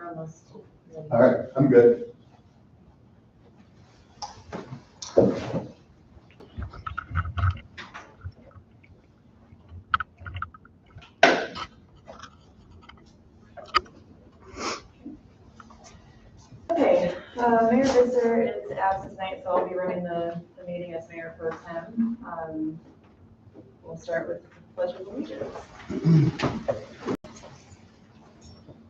we're almost ready. All right, I'm good. Okay, Mayor Visser is absent tonight, so I'll be running the meeting as Mayor Pro Tem. We'll start with the Pledge of Allegiance.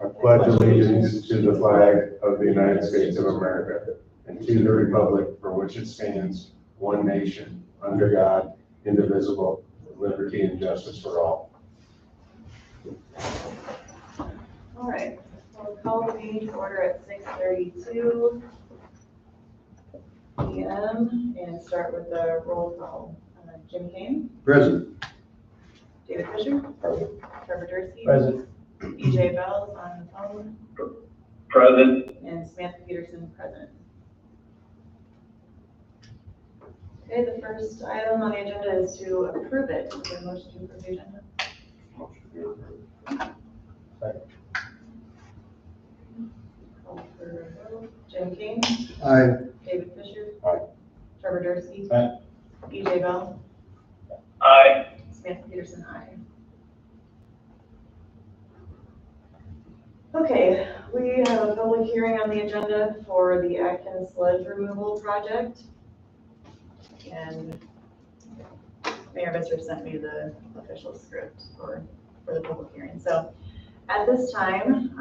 I pledge allegiance to the flag of the United States of America and to the republic for which it stands, one nation, under God, indivisible, with liberty and justice for all. All right, we'll call the meeting to order at 6:32 p.m. and start with the roll call. Jim Kane, Present. David Fisher, Trevor Dursky, Present. EJ Bells on the phone, Present. and Samantha Peterson present. Okay, the first item on the agenda is to approve it. Is there a motion to approve the agenda? Motion to approve. Second. Call for a vote. Jim King, Aye. David Fisher. Aye. Trevor Dursky. Aye. EJ Bell, Aye. Samantha Peterson, aye. Okay, we have a public hearing on the agenda for the Atkins sludge removal project. And Mayor Visser sent me the official script for the public hearing. So at this time,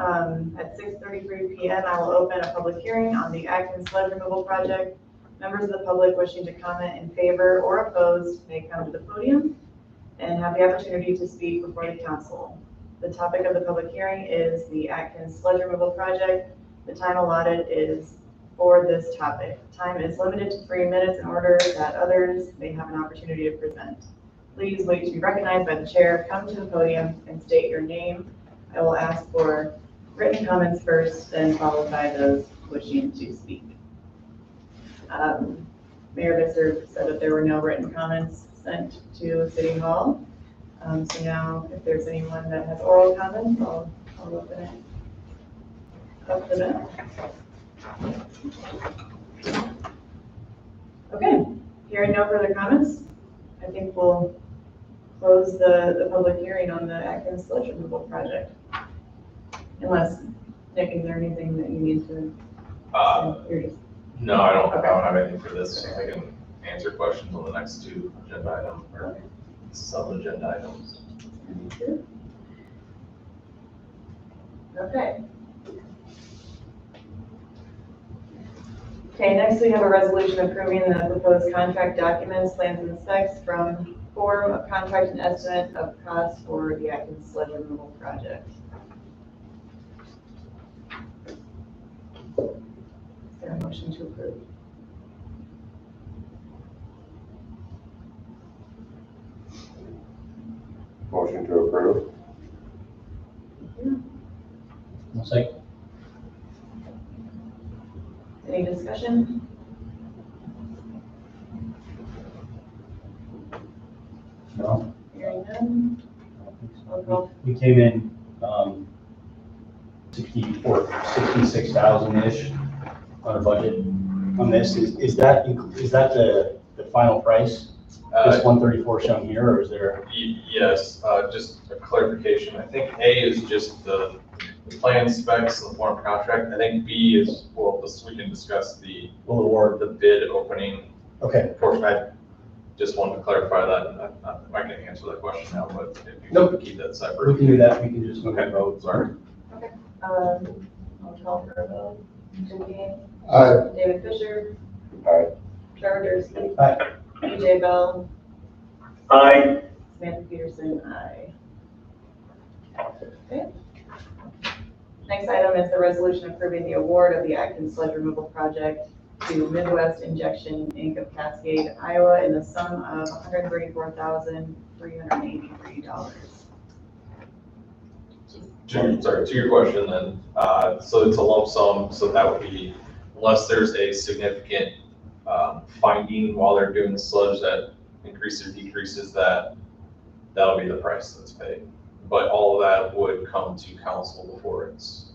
at 6:33 p.m., I will open a public hearing on the Atkins sludge removal project. Members of the public wishing to comment in favor or opposed may come to the podium and have the opportunity to speak before the council. The topic of the public hearing is the Atkins sludge removal project. The time allotted is for this topic. Time is limited to 3 minutes in order that others may have an opportunity to present. Please wait to be recognized by the chair, come to the podium and state your name. I will ask for written comments first, then followed by those wishing to speak. Mayor Visser said that there were no written comments sent to City Hall. So now, if there's anyone that has oral comments, I'll open it up to them. Okay, hearing no further comments, I think we'll close the public hearing on the Atkins sludge removal project. Unless, Nick, is there anything that you need to? You're just, No, I don't Okay. have anything for this. I can answer questions on the next two agenda items or sub-agenda items. okay. Okay, next we have a resolution approving the proposed contract documents, plans and specs from form of contract and estimate of cost for the Atkins sludge removal project. Is there a motion to approve? Motion to approve. Second. Any discussion? No. Hearing none. I'll call. We came in, 66,000-ish on a budget on this. Is that the final price? This 134 shown here, or is there? Yes, just a clarification. I think A is just the plan specs and the form of contract. I think B is, well, we can discuss the Award. the bid opening Okay. portion. I just wanted to clarify that. I can answer that question now, but if you Nope. want to keep that We separate. can do that. We can just move Okay, and vote. sorry. I'll call for a vote. Jim King, Aye. David Fisher, Aye. Trevor Dursky, Aye. EJ Bell, Aye. Samantha Peterson, aye. Okay. Next item is the resolution approving the award of the Atkins sludge removal project to Midwest Injection Inc. of Cascade, Iowa, in the sum of $134,383. Sorry, to your question then, so it's a lump sum, so that would be, unless there's a significant finding while they're doing the sludge that increases or decreases that'll be the price that's paid. But all of that would come to council before it's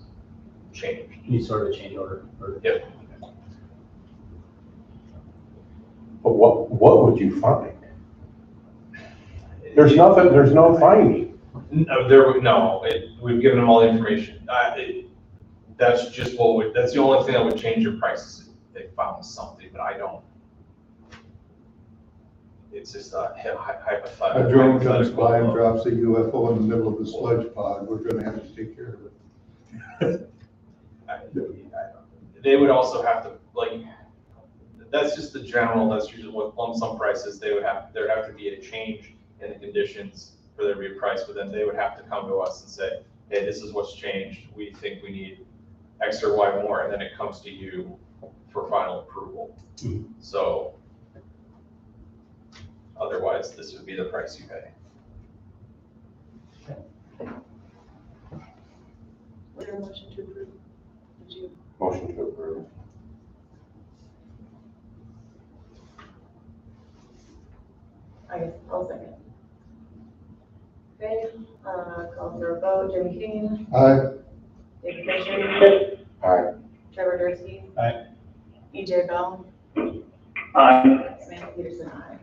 changed. Any sort of change order? Or- Yep. But what would you find? There's nothing, there's no finding. No, we've given them all the information. That's just that's the only thing that would change your prices if they found something, but I don't. It's just a hypothetical. A drone comes by and hypothetical. drops a UFO in the middle of the sludge pod, we're gonna have to take care of it. They would also have to, like, that's just the general, that's usually what lump sum prices, there'd have to be a change in the conditions for there to be a price, but then they would have to come to us and say, hey, this is what's changed, we think we need X or Y more, and then it comes to you for final approval. Mhm. So otherwise, this would be the price you pay. Was there a motion to approve? Did you? Motion to approve. I guess I'll second. Okay, call for a vote. Jim King, Aye. David Fisher, Aye. Trevor Dursky. Aye. EJ Bell, Aye. Samantha Peterson, aye.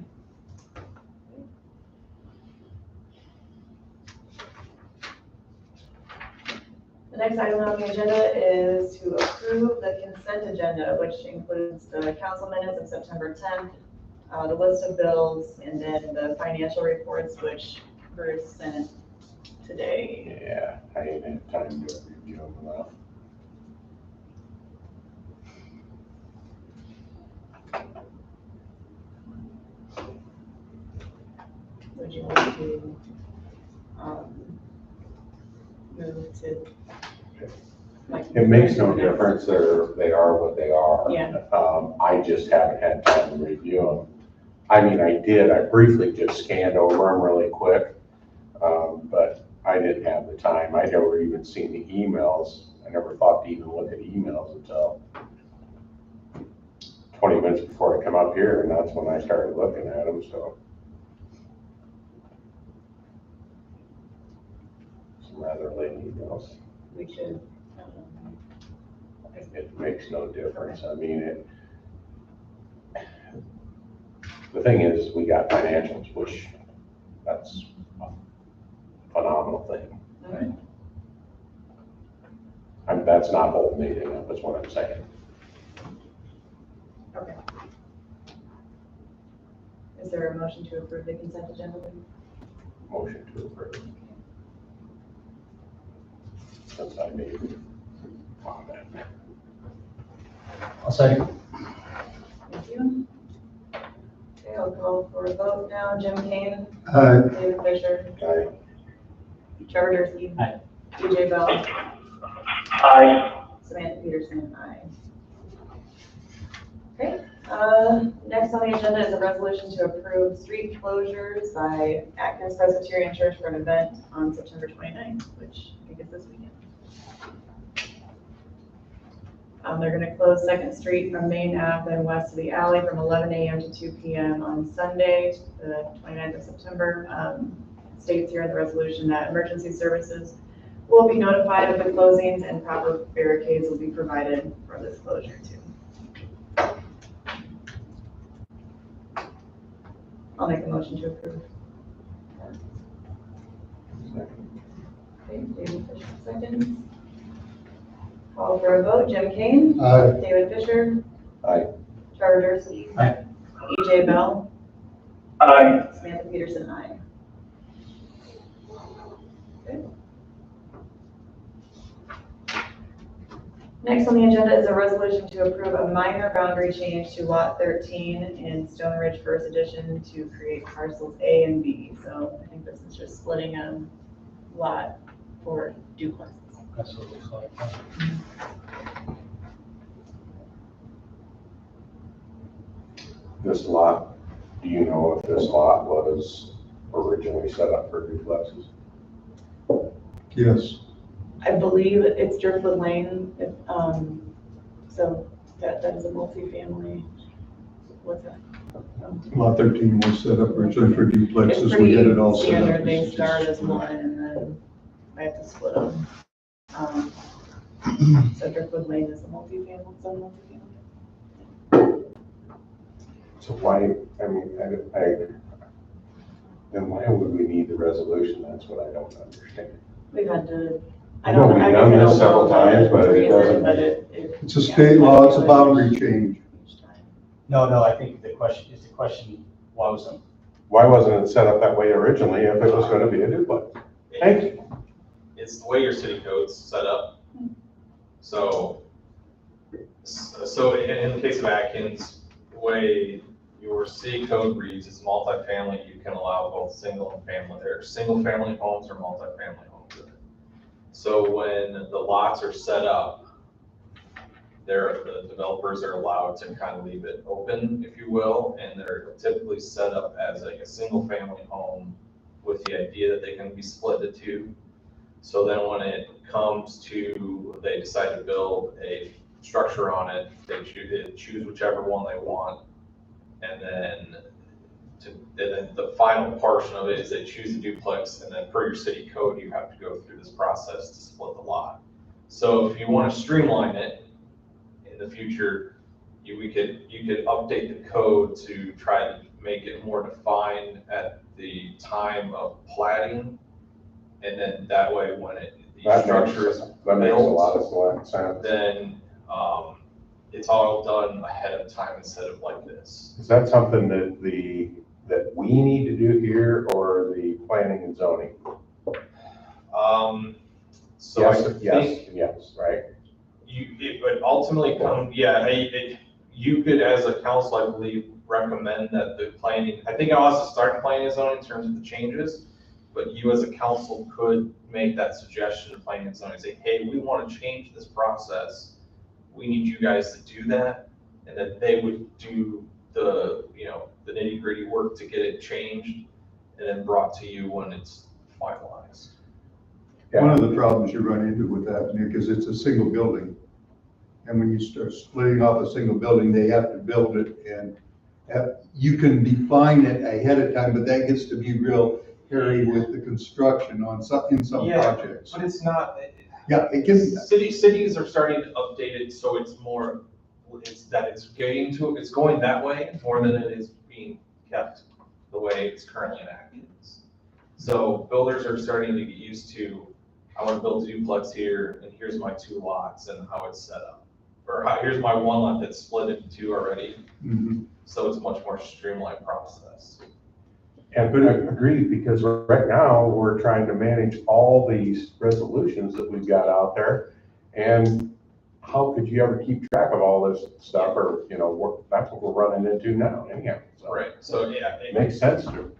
The next item on the agenda is to approve the consent agenda, which includes the council minutes of September 10th, the list of bills, and then the financial reports, which Bruce sent today. Yeah, I ain't had time to review them enough. Would you want to move to? like, It makes no difference, they are what they are. Yeah. I just haven't had time to review them. I mean, I did, I briefly just scanned over them really quick, but I didn't have the time. I never even seen the emails. I never thought to even look at emails until 20 minutes before I come up here, and that's when I started looking at them, so. Some rather late emails. We should. It makes no difference. I mean, the thing is, we got financials, which that's a phenomenal thing. That's not holding anything up, is what I'm saying. Okay. Is there a motion to approve the consent agenda? Motion to approve. Since I made a comment. I'll second. Thank you. Okay, I'll call for a vote now. Jim Kane, Aye. David Fisher, Aye. Trevor Dursky. Aye. EJ Bell, Aye. Samantha Peterson, aye. Okay, next on the agenda is a resolution to approve street closures by Atkins Presbyterian Church for an event on September 29th, which I think is this weekend. They're gonna close Second Street from Main Ave and west of the alley from 11 a.m. to 2 p.m. on Sunday, the 29th of September. States here in the resolution that emergency services will be notified of the closings and proper barricades will be provided for this closure too. I'll make a motion to approve. Okay, David Fisher, second. Call for a vote. Jim Kane. Aye. David Fisher. Aye. Trevor Dursky. Aye. EJ Bell. Aye. Samantha Peterson, aye. Okay. Next on the agenda is a resolution to approve a minor boundary change to Lot 13 in Stone Ridge First Edition to create parcels A and B. So I think this is just splitting a lot for duplexes. That's what it looks like. This lot, do you know if this lot was originally set up for duplexes? Yes. I believe it's Driftwood Lane, so that is a multifamily. What's that? Lot 13 was set up originally for It's duplexes, we had it all set up. standard, they start as one and then I have to split them. So Driftwood Lane is a multi-family, zone multi-family. So why, I mean, then why would we need the resolution? That's what I don't understand. We've had to, I know we've done guess I this don't several know the times, but it reason, doesn't- but it. It's a yeah, state law, it's a like boundary change. each time. No, I think the question, why was it? Why wasn't it set up that way originally if it was gonna be a duplex? Thank you. It's the way your city code's set up. So in the case of Atkins, the way your city code reads is multifamily, you can allow both single and family, or single family homes or multifamily homes in it. So when the lots are set up, the developers are allowed to kind of leave it open, if you will, and they're typically set up as like a single family home with the idea that they can be split into two. So then when it comes to, they decide to build a structure on it, they choose whichever one they want. And then the final portion of it is they choose a duplex, and then per your city code, you have to go through this process to split the lot. So if you want to streamline it in the future, you could update the code to try to make it more defined at the time of platting. And then that way, when the structure is That makes a lot built, of sense. then it's all done ahead of time instead of like this. Is that something that that we need to do here or the planning and zoning? So Yes, I yes, think yes, right? it would ultimately come, yeah, you could, as a council, I believe, recommend that the planning, I think I'll also start planning and zoning in terms of the changes, but you as a council could make that suggestion to planning and zoning, say, hey, we want to change this process. We need you guys to do that. And then they would do the nitty gritty work to get it changed and then brought to you when it's finalized. One of the problems you run into with that, Nick, is it's a single building. And when you start splitting off a single building, they have to build it, and you can define it ahead of time, but that gets to be real hairy with the construction in some projects. But it's not. Yeah, it can be that. Cities are starting to update it, so it's going that way more than it is being kept the way it's currently in Atkins. So builders are starting to get used to, I want to build a duplex here, and here's my two lots and how it's set up. Or here's my one lot that's split into two already. Mhm. So it's a much more streamlined process. And I agree, because right now, we're trying to manage all these resolutions that we've got out there. And how could you ever keep track of all this stuff, or, that's what we're running into now anyhow. So Right, so yeah. it makes sense to.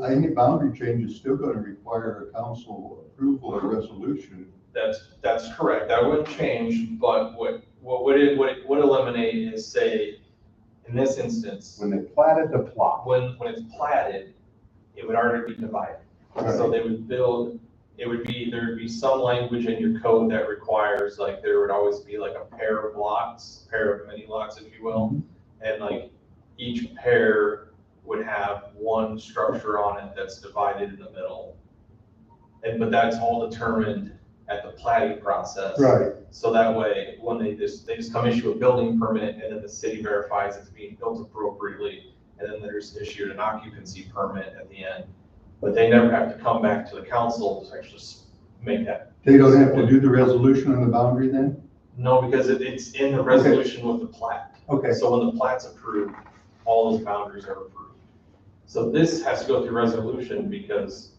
Any boundary change is still gonna require a council approval or resolution. That's correct, that wouldn't change, but what it would eliminate is, say, in this instance, When they platted the plot. when it's platted, it would already be divided. So they would build, there'd be some language in your code that requires, like, there would always be like a pair of mini lots, if you will. And like, each pair would have one structure on it that's divided in the middle. But that's all determined at the platting process. Right. So that way, when they just come issue a building permit, and then the city verifies it's being built appropriately, and then there's issued an occupancy permit at the end. But they never have to come back to the council to actually make that. They don't have to do the resolution on the boundary then? No, because it's in the resolution with the plat. Okay. So when the plat's approved, all those boundaries are approved. So this has to go through resolution because.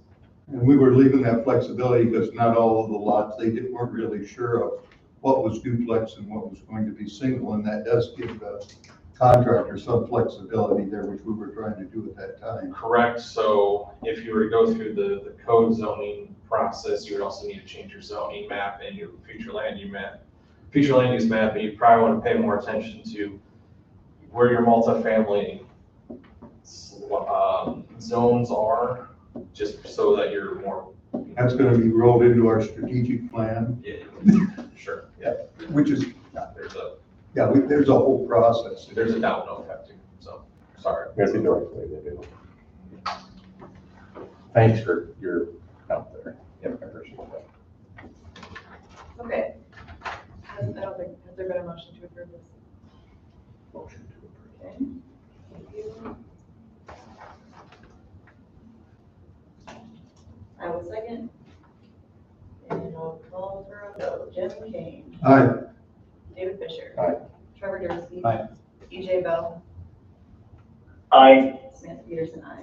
And we were leaving that flexibility because not all of the lots, weren't really sure of what was duplex and what was going to be single, and that does give the contractor some flexibility there, which we were trying to do at that time. Correct, so if you were to go through the code zoning process, you would also need to change your zoning map and your future land use map, and you probably want to pay more attention to where your multifamily zones are, just so that you're more. That's gonna be rolled into our strategic plan. Yeah, sure, Which is, there's there's a whole process. a domino effect too, so, sorry. That's the direct way to do it. Thanks for your help there. Yeah, I appreciate that. So Okay. I don't think, has there been a motion to approve this? Motion to approve. Okay. Thank you. I will second. And I'll call for a vote. Jim Kane. Aye. David Fisher. Aye. Trevor Dursky. Aye. EJ Bell. Aye. Samantha Peterson, aye.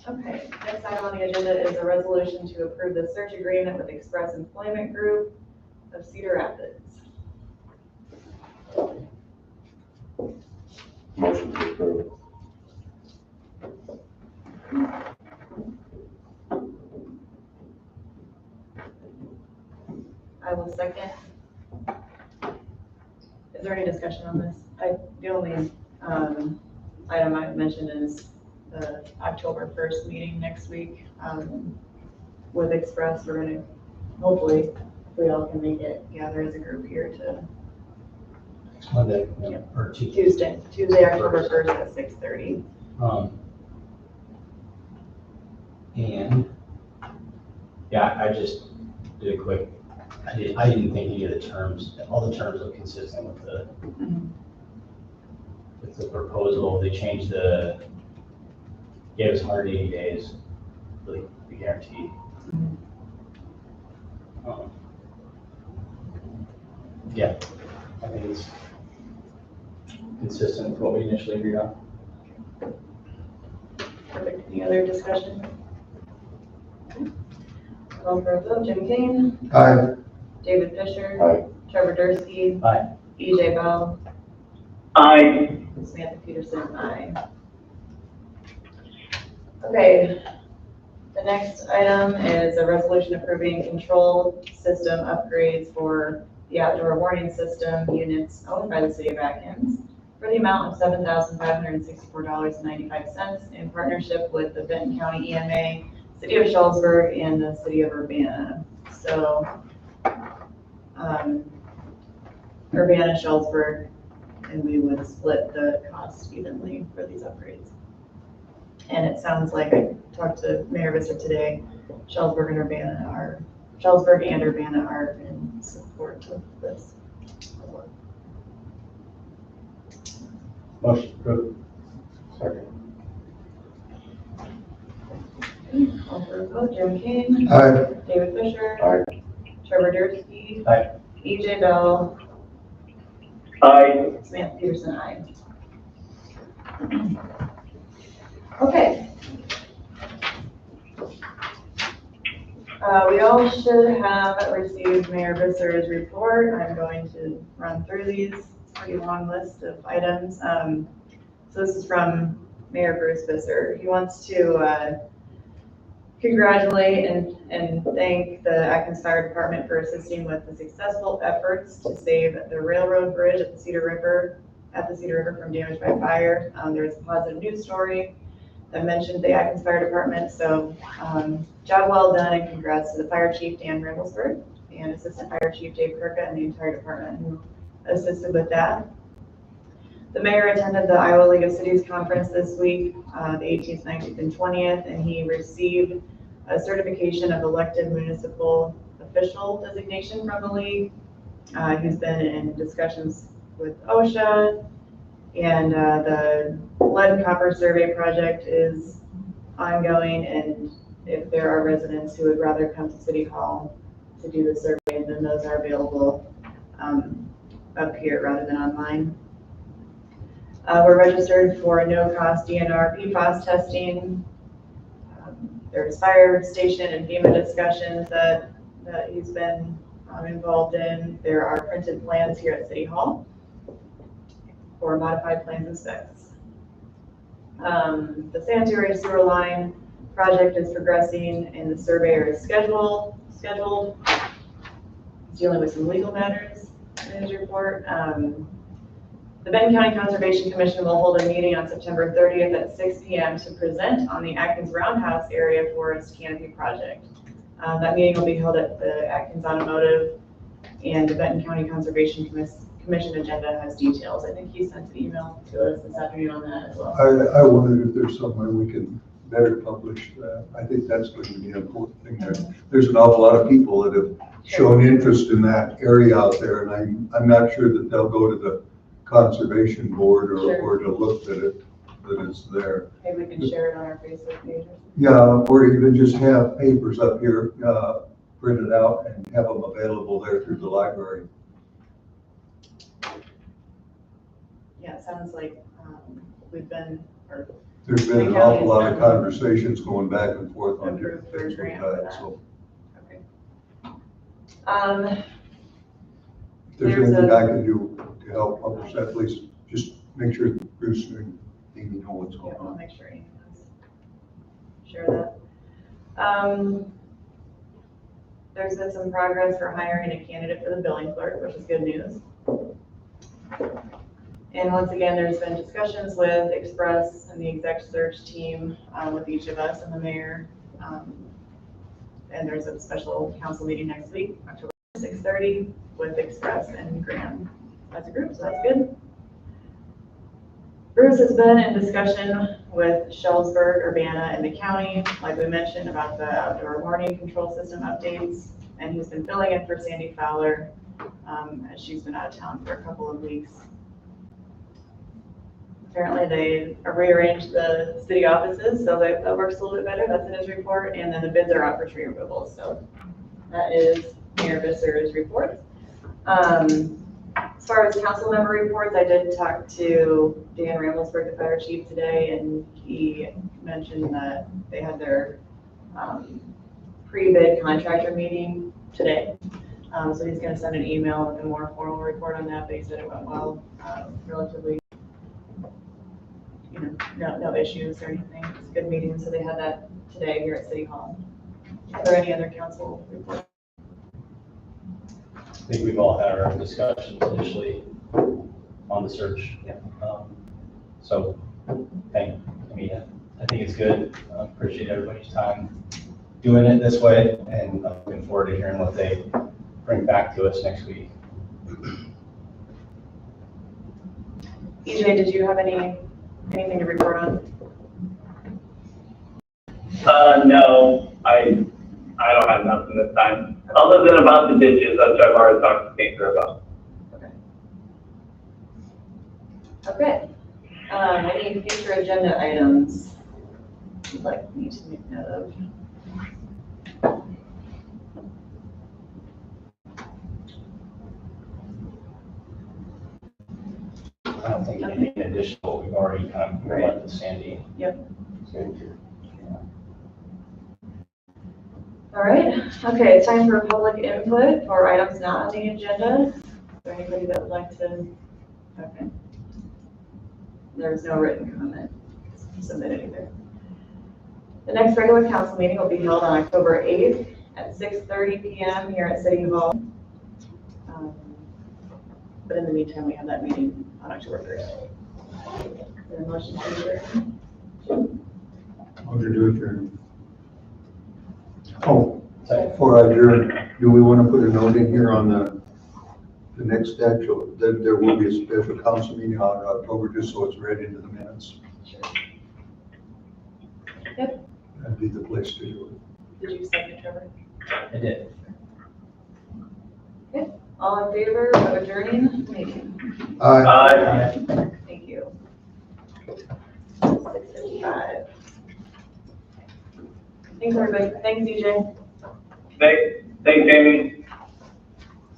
Okay, next item on the agenda is a resolution to approve the search agreement with Express Employment Group of Cedar Rapids. Motion to approve. I will second. Is there any discussion on this? The only item I mentioned is the October 1st meeting next week with Express. We're gonna, hopefully, if we all can make it, gather as a group here to Next Monday, Yep. or Tuesday. Tuesday, October 1st at 6:30. And, yeah, I just did a quick, I didn't think any of the terms, all the terms look consistent with the proposal. They changed gave us 180 days, really, the guarantee. Yeah, I think it's consistent with what we initially agreed on. Perfect. Any other discussion? Call for a vote. Jim Kane. Aye. David Fisher. Aye. Trevor Dursky. Aye. EJ Bell. Aye. Samantha Peterson, aye. Okay, the next item is a resolution approving control system upgrades for the outdoor warning system units owned by the city of Atkins for the amount of $7,564.95 in partnership with the Benton County EMA, City of Shullsburg, and the City of Urbana. So, Urbana, Shullsburg, and we would split the cost evenly for these upgrades. And it sounds like, I talked to Mayor Visser today, Shullsburg and Urbana are in support of this. Motion approved. Second. Call for a vote. Jim Kane. Aye. David Fisher. Aye. Trevor Dursky. Aye. EJ Bell. Aye. Samantha Peterson, aye. Okay. We all should have received Mayor Visser's report. I'm going to run through these. It's a pretty long list of items. So this is from Mayor Bruce Visser. He wants to congratulate and thank the Atkins Fire Department for assisting with the successful efforts to save the railroad bridge at the Cedar River from damage by fire. There was a positive news story that mentioned the Atkins Fire Department. So job well done, and congrats to the Fire Chief Dan Randallsburg and Assistant Fire Chief Dave Kirka and the entire department who assisted with that. The mayor attended the Iowa League of Cities conference this week, the 18th, 19th, and 20th, and he received a certification of elected municipal official designation from the league. He's been in discussions with OSHA, and the lead and copper survey project is ongoing, and if there are residents who would rather come to City Hall to do the survey, then those are available up here rather than online. We're registered for no-cost DNR PFAS testing. There's fire station and FEMA discussions that he's been involved in. There are printed plans here at City Hall for modified plans and specs. The sanitary sewer line project is progressing, and the surveyor is scheduled. He's dealing with some legal matters in his report. The Benton County Conservation Commission will hold a meeting on September 30th at 6 p.m. to present on the Atkins Roundhouse Area Forest Canopy Project. That meeting will be held at the Atkins Automotive, and the Benton County Conservation Commission agenda has details. I think he sent an email to us this afternoon on that as well. I wondered if there's some way we can better publish that. I think that's going to be an important thing there. There's an awful lot of people that have shown interest in that area out there, and I'm not sure that they'll go to the conservation board or to look at it, that it's there. Maybe we can share it on our Facebook page. Yeah, or even just have papers up here, printed out and have them available there through the library. Yeah, it sounds like we've been, or There's been an awful lot of conversations going back and forth on different approved for a things with grant for that, that. so. Okay. If there's There's anything a- I can do to help publish that, please just make sure that Bruce and Amy know what's Yeah, going I'll on. make sure Amy knows. Share that. There's been some progress for hiring a candidate for the billing clerk, which is good news. And once again, there's been discussions with Express and the exec search team, with each of us and the mayor. And there's a special council meeting next week, October 6:30, with Express and Graham as a group, so that's good. Bruce has been in discussion with Shellsburg, Urbana, and the county, like we mentioned, about the outdoor warning control system updates. And he's been filling in for Sandy Fowler, as she's been out of town for a couple of weeks. Apparently they rearranged the city offices, so that works a little bit better. That's in his report. And then the bids are out for tree removal. So that is Mayor Visser's report. As far as council member reports, I did talk to Dan Ramelsburg, the fire chief, today, and he mentioned that they had their pre-bid contractor meeting today. So he's going to send an email with a more formal report on that, but he said it went well, relatively, no issues or anything. It's a good meeting, so they had that today here at City Hall. Are there any other council reports? I think we've all had our discussions initially on the search. Yep. So, I think it's good. I appreciate everybody's time doing it this way, and I'm looking forward to hearing what they bring back to us next week. EJ, did you have anything to report on? No, I don't have nothing this time, other than about the ditches, which I've already talked to Tinker about. Okay. Any future agenda items you'd like me to make note of? I don't think anything additional, we've already kind of let the Sandy. Yep. Yeah. All right. Okay, it's time for public input for items not on the agenda. Is there anybody that would like to? Okay. There's no written comment submitted either. The next regular council meeting will be held on October 8th at 6:30 p.m. here at City Hall. But in the meantime, we have that meeting on October 1st. Is there a motion to adjourn? I'll do adjourn. Oh, before I adjourn, do we want to put a note in here on the next actual, that there will be a special council meeting on October, just so it's read into the minutes? Sure. Yep. That'd be the place to do Did you second, Trevor? I did. Okay. All in favor of adjourning the meeting? it. Aye. Aye. Thank you. 6:55. Thanks, everybody. Thanks, DJ. Thanks, Amy.